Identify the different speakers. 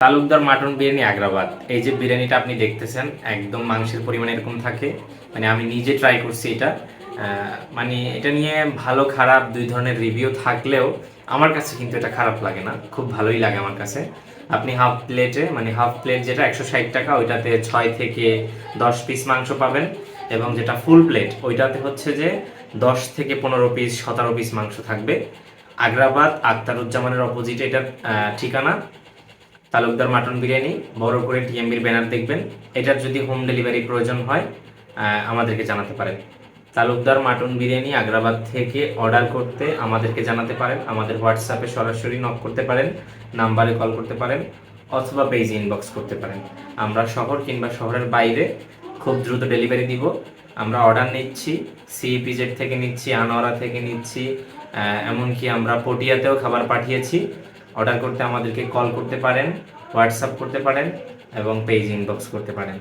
Speaker 1: Talukdar mutton biryani Agrabad. এই যে বিরিয়ানিটা আপনি দেখতেছেন একদম মাংসের পরিমাণ এরকম থাকে। মানে আমি নিজে ট্রাই করছি এটা। মানে এটা নিয়ে ভালো খারাপ দুই ধরনের রিভিউ থাকলেও আমার কাছে কিন্তু এটা খারাপ লাগে না, খুব ভালোই লাগে আমার কাছে। আপনি হাফ প্লেটে মানে হাফ প্লেট যেটা 160 টাকা, ওইটাতে 6 থেকে 10 পিস মাংস পাবেন। এবং যেটা ফুল প্লেট ওইটাতে হচ্ছে যে 10 থেকে 15 পিস 17 পিস মাংস থাকবে। আগ্রাবাদ আখতারুজ্জামানের অপোজিটে এটার ঠিকানা। তালুকদার মাটন বিরিয়ানি, বড় করে টিএমবির ব্যানার দেখবেন। এটার যদি হোম ডেলিভারি প্রয়োজন হয় আমাদেরকে জানাতে পারেন। তালুকদার মাটন বিরিয়ানি আগ্রাবাদ থেকে অর্ডার করতে আমাদেরকে জানাতে পারেন, আমাদের হোয়াটসঅ্যাপে সরাসরি নক করতে পারেন, নাম্বারে কল করতে পারেন, অথবা পেজে ইনবক্স করতে পারেন। আমরা শহর কিংবা শহরের বাইরে খুব দ্রুত ডেলিভারি দিব। আমরা অর্ডার নিচ্ছি, সিইপিজেড থেকে নিচ্ছি, আনোয়ারা থেকে নিচ্ছি, এমনকি আমরা পটিয়াতেও খাবার পাঠিয়েছি। অর্ডার করতে আমাদেরকে কল করতে পারেন, হোয়াটসঅ্যাপ করতে পারেন এবং পেজ ইনবক্স করতে পারেন।